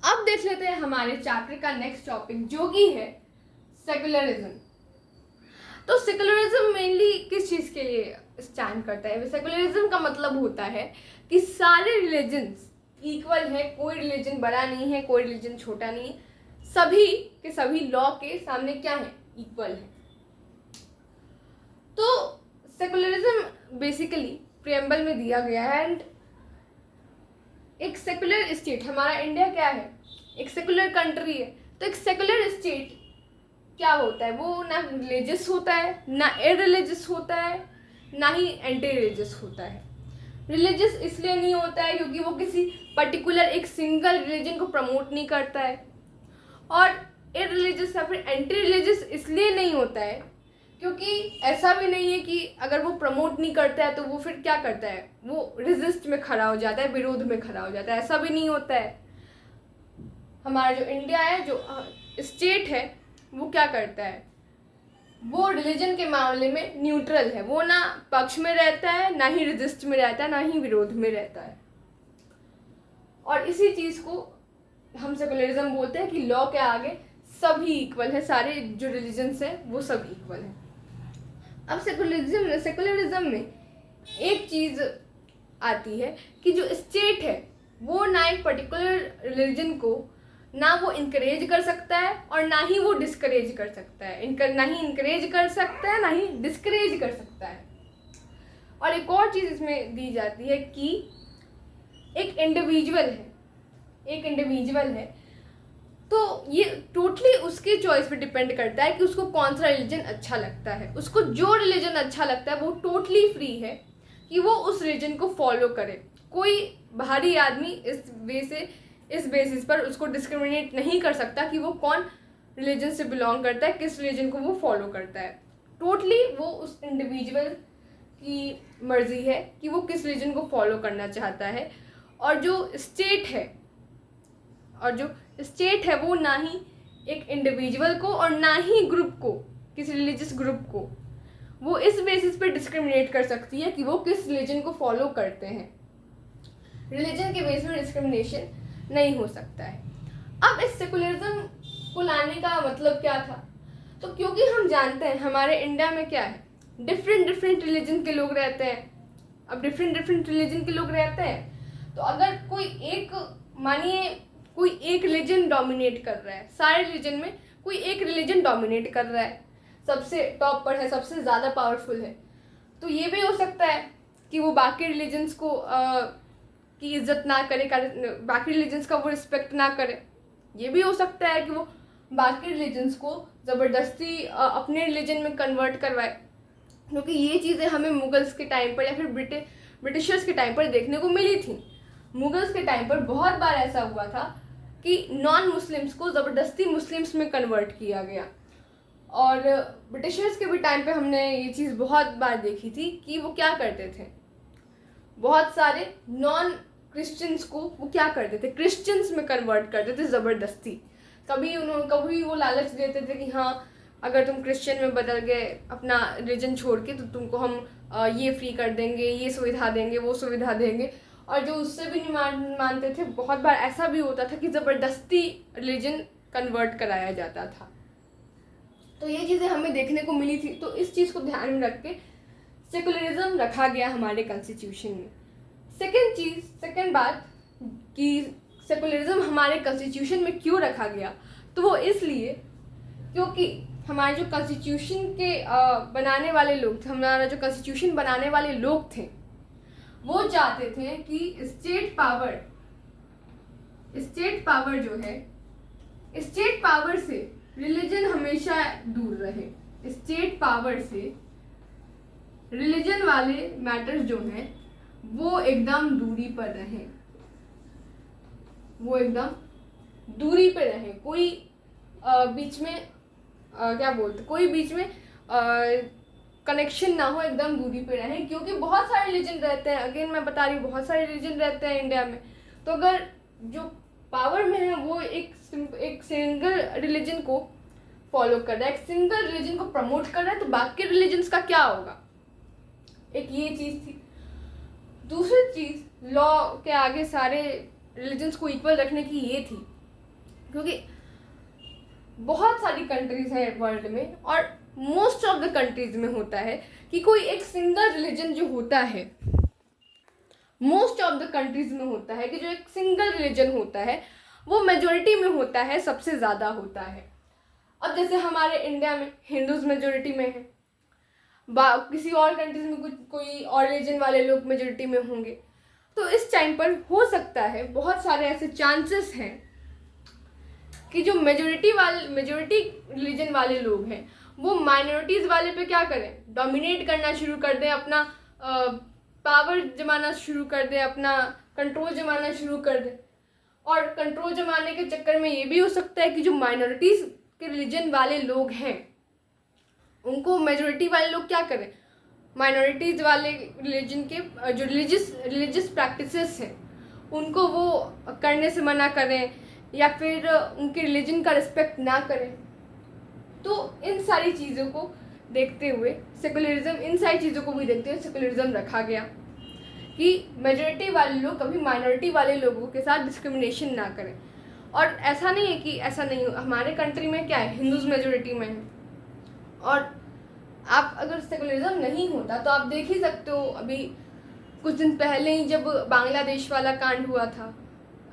अब देख लेते हैं हमारे चैप्टर का नेक्स्ट टॉपिक जो कि है सेकुलरिज्म। तो सेकुलरिज्म मेनली किस चीज़ के लिए स्टैंड करता है? सेकुलरिज्म का मतलब होता है कि सारे रिलीजन्स इक्वल है, कोई रिलीजन बड़ा नहीं है, कोई रिलीजन छोटा नहीं है, सभी के सभी लॉ के सामने क्या है? इक्वल है। तो सेकुलरिज्म बेसिकली प्रियम्बल में दिया गया है। एंड एक सेकुलर स्टेट, हमारा इंडिया क्या है? एक सेकुलर कंट्री है। तो एक सेकुलर स्टेट क्या होता है? वो ना रिलीजियस होता है, ना इररिलीजियस होता है, ना ही एंटी रिलीजियस होता है। रिलीजियस इसलिए नहीं होता है क्योंकि वो किसी पर्टिकुलर एक सिंगल रिलीजन को प्रमोट नहीं करता है, और इररिलीजियस या फिर एंटी रिलीजियस इसलिए नहीं होता है क्योंकि ऐसा भी नहीं है कि अगर वो प्रमोट नहीं करता है तो वो फिर क्या करता है? वो रेजिस्ट में खड़ा हो जाता है, विरोध में खड़ा हो जाता है। ऐसा भी नहीं होता है। हमारा जो इंडिया है, जो स्टेट है, वो क्या करता है? वो रिलीजन के मामले में न्यूट्रल है। वो ना पक्ष में रहता है, ना ही रेजिस्ट में रहता है, ना ही विरोध में रहता है। और इसी चीज को हम सेकुलरिज्म बोलते हैं कि लॉ के आगे सभी इक्वल है, सारे जो रिलीजन्स हैं वो सब इक्वल है। अब सेकुलरिज्म में एक चीज आती है कि जो स्टेट है वो ना एक पर्टिकुलर रिलीजन को ना वो इनकरेज कर सकता है और ना ही वो डिस्करेज कर सकता है। ना ही इनकरेज कर सकता है, ना ही डिस्करेज कर सकता है। और एक और चीज़ इसमें दी जाती है कि एक इंडिविजुअल है तो ये टोटली उसकी चॉइस पे डिपेंड करता है कि उसको कौन सा रिलीजन अच्छा लगता है। उसको जो रिलीजन अच्छा लगता है वो टोटली फ्री है कि वो उस रिलीजन को फॉलो करे। कोई बाहरी आदमी इस बेसिस पर उसको डिस्क्रिमिनेट नहीं कर सकता कि वो कौन रिलीजन से बिलोंग करता है, किस रिलीजन को वो फॉलो करता है। टोटली वो उस इंडिविजुअल की मर्जी है कि वो किस रिलीजन को फॉलो करना चाहता है। और जो स्टेट है वो ना ही एक इंडिविजुअल को और ना ही ग्रुप को, किसी रिलीजियस ग्रुप को, वो इस बेसिस पे डिस्क्रिमिनेट कर सकती है कि वो किस रिलीजन को फॉलो करते हैं। रिलीजन के बेस पर डिस्क्रिमिनेशन नहीं हो सकता है। अब इस सेकुलरिज्म को लाने का मतलब क्या था? तो क्योंकि हम जानते हैं हमारे इंडिया में क्या है, डिफरेंट रिलीजन के लोग रहते हैं। अब डिफरेंट रिलीजन के लोग रहते हैं तो अगर कोई एक रिलीजन डोमिनेट कर रहा है, सारे रिलीजन में कोई एक रिलीजन डोमिनेट कर रहा है, सबसे टॉप पर है, सबसे ज़्यादा पावरफुल है, तो ये भी हो सकता है कि वो बाकी रिलीजन्स को की इज्जत ना करे, बाकी रिलीजन्स का वो रिस्पेक्ट ना करे। ये भी हो सकता है कि वो बाकी रिलीजन्स को ज़बरदस्ती अपने रिलीजन में कन्वर्ट करवाए। क्योंकि ये चीज़ें हमें मुगल्स के टाइम पर या फिर ब्रिटिशर्स के टाइम पर देखने को मिली थी। मुगल्स के टाइम पर बहुत बार ऐसा हुआ था कि नॉन मुस्लिम्स को ज़बरदस्ती मुस्लिम्स में कन्वर्ट किया गया। और ब्रिटिशर्स के भी टाइम पे हमने ये चीज़ बहुत बार देखी थी कि वो क्या करते थे, बहुत सारे नॉन क्रिश्चियंस को वो क्या करते थे, क्रिश्चियंस में कन्वर्ट करते थे ज़बरदस्ती। कभी वो लालच देते थे कि हाँ अगर तुम क्रिश्चियन में बदल गए अपना रिलीजन छोड़ के तो तुमको हम ये फ्री कर देंगे, ये सुविधा देंगे, वो सुविधा देंगे। और जो उससे भी नहीं मानते थे, बहुत बार ऐसा भी होता था कि ज़बरदस्ती रिलीजन कन्वर्ट कराया जाता था। तो ये चीज़ें हमें देखने को मिली थी। तो इस चीज़ को ध्यान में रख के सेकुलरिज्म रखा गया हमारे कॉन्स्टिट्यूशन में। सेकेंड बात कि सेकुलरिज्म हमारे कॉन्स्टिट्यूशन में क्यों रखा गया, तो वो इसलिए क्योंकि हमारे जो कॉन्स्टिट्यूशन के बनाने वाले लोग थे, हमारा जो कॉन्स्टिट्यूशन बनाने वाले लोग थे, वो चाहते थे कि स्टेट पावर से रिलीजन हमेशा दूर रहे। स्टेट पावर से रिलीजन वाले मैटर्स जो हैं वो एकदम दूरी पर रहें, कोई बीच में कोई बीच में कनेक्शन ना हो, एकदम दूरी पे रहें। क्योंकि बहुत सारे रिलीजन रहते हैं, अगेन मैं बता रही हूँ, बहुत सारे रिलीजन रहते हैं इंडिया में। तो अगर जो पावर में है वो एक सिंगल रिलीजन को फॉलो कर रहा है, एक सिंगल रिलीजन को प्रमोट कर रहा है, तो बाकी रिलीजन्स का क्या होगा? एक ये चीज़ थी। दूसरी चीज़, लॉ के आगे सारे रिलीजन्स को इक्वल रखने की ये थी क्योंकि बहुत सारी कंट्रीज हैं वर्ल्ड में और मोस्ट ऑफ द कंट्रीज में होता है कि कोई एक सिंगल रिलीजन जो होता है, मोस्ट ऑफ द कंट्रीज में होता है कि जो एक सिंगल रिलीजन होता है वो मेजोरिटी में होता है, सबसे ज़्यादा होता है। अब जैसे हमारे इंडिया में हिंदूज मेजोरिटी में है, किसी और कंट्रीज में कुछ कोई और रिलीजन वाले लोग मेजोरिटी में होंगे, तो इस टाइम पर हो सकता है बहुत सारे ऐसे चांसेस हैं कि जो मेजोरिटी रिलीजन वाले लोग हैं वो माइनॉरिटीज़ वाले पे क्या करें, डोमिनेट करना शुरू कर दें, अपना पावर जमाना शुरू कर दें, अपना कंट्रोल जमाना शुरू कर दें। और कंट्रोल जमाने के चक्कर में ये भी हो सकता है कि जो माइनॉरिटीज़ के रिलीजन वाले लोग हैं उनको मेजोरिटी वाले लोग क्या करें, माइनॉरिटीज़ वाले रिलीजन के जो रिलीजियस प्रैक्टिसेस हैं उनको वो करने से मना करें या फिर उनके रिलीजन का रिस्पेक्ट ना करें। तो इन सारी चीज़ों को देखते हुए सेकुलरिज्म, इन सारी चीज़ों को भी देखते हुए सेकुलरिज्म रखा गया कि मेजॉरिटी वाले लोग कभी माइनॉरिटी वाले लोगों के साथ डिस्क्रिमिनेशन ना करें। और ऐसा नहीं है कि ऐसा नहीं हो, हमारे कंट्री में क्या है, हिंदूज मेजॉरिटी में है। और आप अगर सेकुलरिज्म नहीं होता तो आप देख ही सकते हो, अभी कुछ दिन पहले ही जब बांग्लादेश वाला कांड हुआ था,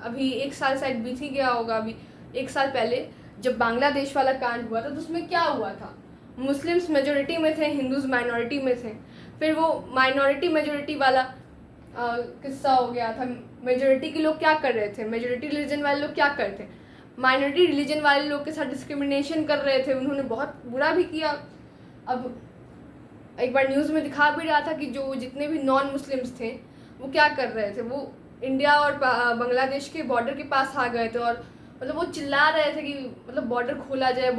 अभी 1 साल शायद बीत ही गया होगा, अभी 1 साल पहले जब बांग्लादेश वाला कांड हुआ था तो उसमें क्या हुआ था, मुस्लिम्स मेजॉरिटी में थे, हिंदूज माइनॉरिटी में थे। फिर वो माइनॉरिटी मेजॉरिटी वाला किस्सा हो गया था। मेजॉरिटी के लोग क्या कर रहे थे, मेजॉरिटी रिलीजन वाले लोग क्या करते थे, माइनॉरिटी रिलीजन वाले लोग के साथ डिस्क्रिमिनेशन कर रहे थे, उन्होंने बहुत बुरा भी किया। अब एक बार न्यूज़ में दिखा भी रहा था कि जो जितने भी नॉन मुस्लिम्स थे वो क्या कर रहे थे, वो इंडिया और बांग्लादेश के बॉर्डर के पास आ गए थे और मतलब वो चिल्ला रहे थे कि मतलब बॉर्डर खोला जाए,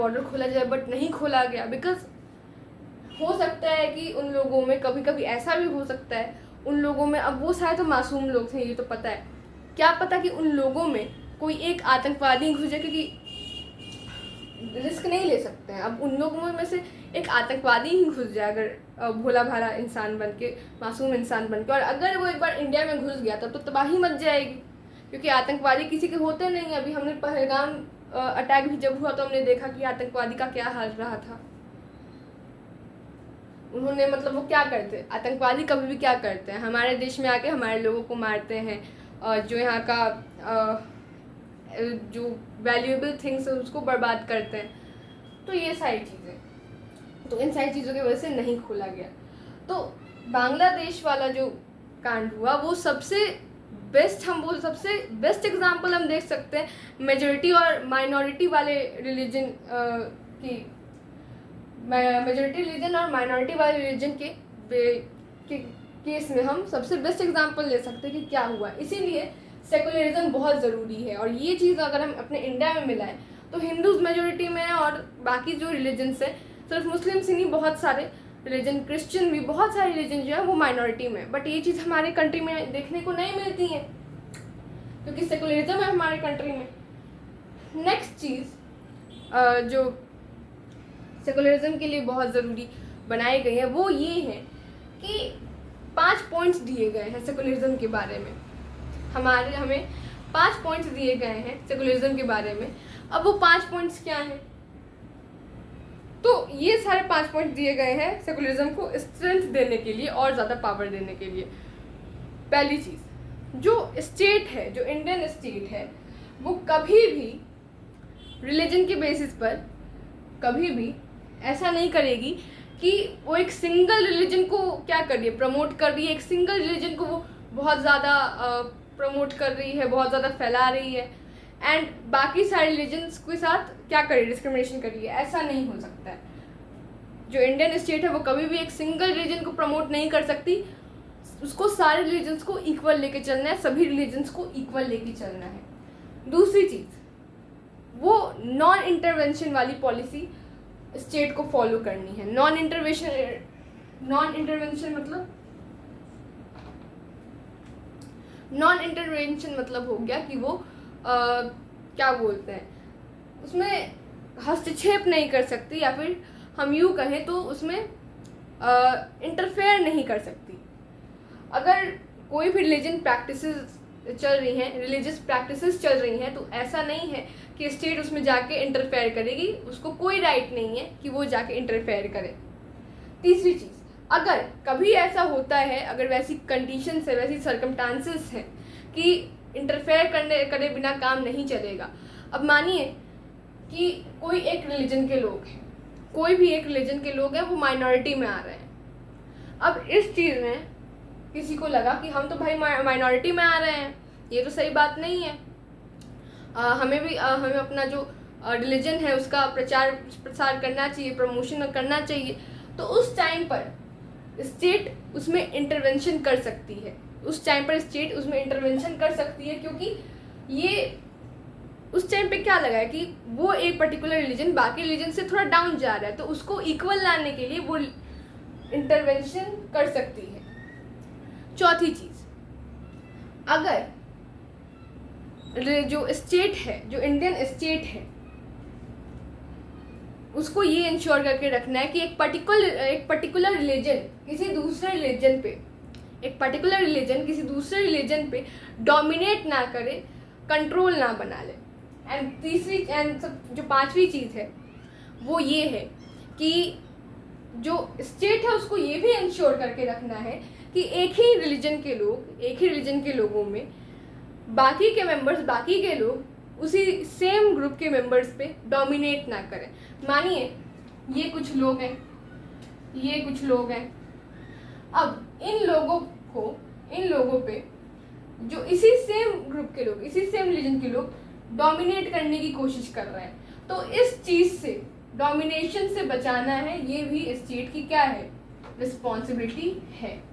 बट नहीं खोला गया। बिकॉज हो सकता है कि उन लोगों में कभी कभी ऐसा भी हो सकता है, उन लोगों में, अब वो शायद तो मासूम लोग थे, ये तो पता है, क्या पता कि उन लोगों में कोई एक आतंकवादी घुस जाए, क्योंकि रिस्क नहीं ले सकते हैं। अब उन लोगों में से एक आतंकवादी ही घुस जाए अगर भोला भाला इंसान बन के, मासूम इंसान बन के, और अगर वो एक बार इंडिया में घुस गया तब तो तबाही मच जाएगी, क्योंकि आतंकवादी किसी के होते नहीं। अभी हमने पहलगाम अटैक भी जब हुआ तो हमने देखा कि आतंकवादी का क्या हाल रहा था। उन्होंने मतलब वो क्या करते, आतंकवादी कभी भी क्या करते हैं, हमारे देश में आके हमारे लोगों को मारते हैं, जो यहाँ का जो वैल्यूएबल थिंग्स है उसको बर्बाद करते हैं। तो ये सारी चीज़ें, तो इन सारी चीज़ों की वजह से नहीं खोला गया। तो बांग्लादेश वाला जो कांड हुआ वो सबसे बेस्ट एग्जांपल हम देख सकते हैं मेजॉरिटी और माइनॉरिटी वाले रिलीजन की, मेजॉरिटी रिलीजन और माइनॉरिटी वाले रिलीजन के केस में हम सबसे बेस्ट एग्जांपल ले सकते हैं कि क्या हुआ। इसीलिए सेकुलरिज्म बहुत ज़रूरी है। और ये चीज़ अगर हम अपने इंडिया में मिलाएं तो हिंदूज मेजॉरिटी में है और बाकी जो रिलीजन्स है, सिर्फ मुस्लिम्स ही नहीं, बहुत सारे रिलीजन, क्रिश्चियन भी, बहुत सारे रिलीजन जो है वो माइनॉरिटी में। बट ये चीज़ हमारे कंट्री में देखने को नहीं मिलती है क्योंकि सेकुलरिज्म है हमारे कंट्री में। नेक्स्ट चीज़ जो सेकुलरिज्म के लिए बहुत ज़रूरी बनाई गई है वो ये है कि 5 पॉइंट्स दिए गए हैं सेकुलरिज्म के बारे में। हमें 5 पॉइंट्स दिए गए हैं सेकुलरिज्म के बारे में। अब वो 5 पॉइंट्स क्या हैं, तो ये सारे 5 पॉइंट दिए गए हैं सेकुलरिज्म को स्ट्रेंथ देने के लिए और ज़्यादा पावर देने के लिए। पहली चीज़, जो स्टेट है, जो इंडियन स्टेट है, वो कभी भी रिलीजन के बेसिस पर कभी भी ऐसा नहीं करेगी कि वो एक सिंगल रिलीजन को क्या कर रही है, प्रमोट कर रही है, एक सिंगल रिलीजन को वो बहुत ज़्यादा प्रमोट कर रही है, बहुत ज़्यादा फैला रही है, एंड बाकी सारे रिलीजन्स के साथ क्या कर रही है, डिस्क्रिमिनेशन कर रही है। ऐसा नहीं हो सकता है। जो इंडियन स्टेट है वो कभी भी एक सिंगल रिलीजन को प्रमोट नहीं कर सकती, उसको सारे रिलीजन्स को इक्वल लेके चलना है, सभी रिलीजन्स को इक्वल लेके चलना है। दूसरी चीज़, वो नॉन इंटरवेंशन वाली पॉलिसी स्टेट को फॉलो करनी है। नॉन इंटरवेंशन मतलब हो गया कि वो क्या बोलते हैं, उसमें हस्तक्षेप नहीं कर सकती, या फिर हम यूँ कहें तो उसमें इंटरफेयर नहीं कर सकती। अगर कोई भी रिलीजन प्रैक्टिसेस चल रही हैं, रिलीजियस प्रैक्टिसेस चल रही हैं, तो ऐसा नहीं है कि स्टेट उसमें जाके इंटरफेयर करेगी, उसको कोई राइट नहीं है कि वो जाके इंटरफेयर करे। तीसरी चीज़, अगर कभी ऐसा होता है, अगर वैसी कंडीशंस है, वैसी सर्कमस्टांसेस हैं कि इंटरफेयर करे बिना काम नहीं चलेगा। अब मानिए कि कोई एक रिलीजन के लोग हैं, कोई भी एक रिलीजन के लोग हैं, वो माइनॉरिटी में आ रहे हैं। अब इस चीज़ में किसी को लगा कि हम तो भाई माइनॉरिटी में आ रहे हैं, ये तो सही बात नहीं है, हमें अपना जो रिलीजन है उसका प्रसार करना चाहिए, प्रमोशन करना चाहिए। तो उस टाइम पर स्टेट उसमें इंटरवेंशन कर सकती है, क्योंकि ये उस टाइम पे क्या लगा है कि वो एक पर्टिकुलर रिलीजन बाकी रिलीजन से थोड़ा डाउन जा रहा है, तो उसको इक्वल लाने के लिए वो इंटरवेंशन कर सकती है। चौथी चीज़, अगर जो स्टेट है, जो इंडियन स्टेट है, उसको ये इंश्योर करके रखना है कि एक पर्टिकुलर रिलीजन किसी दूसरे रिलीजन पे डोमिनेट ना करे, कंट्रोल ना बना ले। एंड जो पांचवी चीज़ है वो ये है कि जो स्टेट है उसको ये भी इंश्योर करके रखना है कि एक ही रिलीजन के लोगों में बाकी के लोग उसी सेम ग्रुप के मेंबर्स पे डोमिनेट ना करें। मानिए ये कुछ लोग हैं, अब इन लोगों पे जो इसी सेम ग्रुप के लोग, इसी सेम रिलीजन के लोग डोमिनेट करने की कोशिश कर रहे हैं, तो इस चीज़ से, डोमिनेशन से बचाना है, ये भी स्टेट की क्या है, रिस्पॉन्सिबिलिटी है।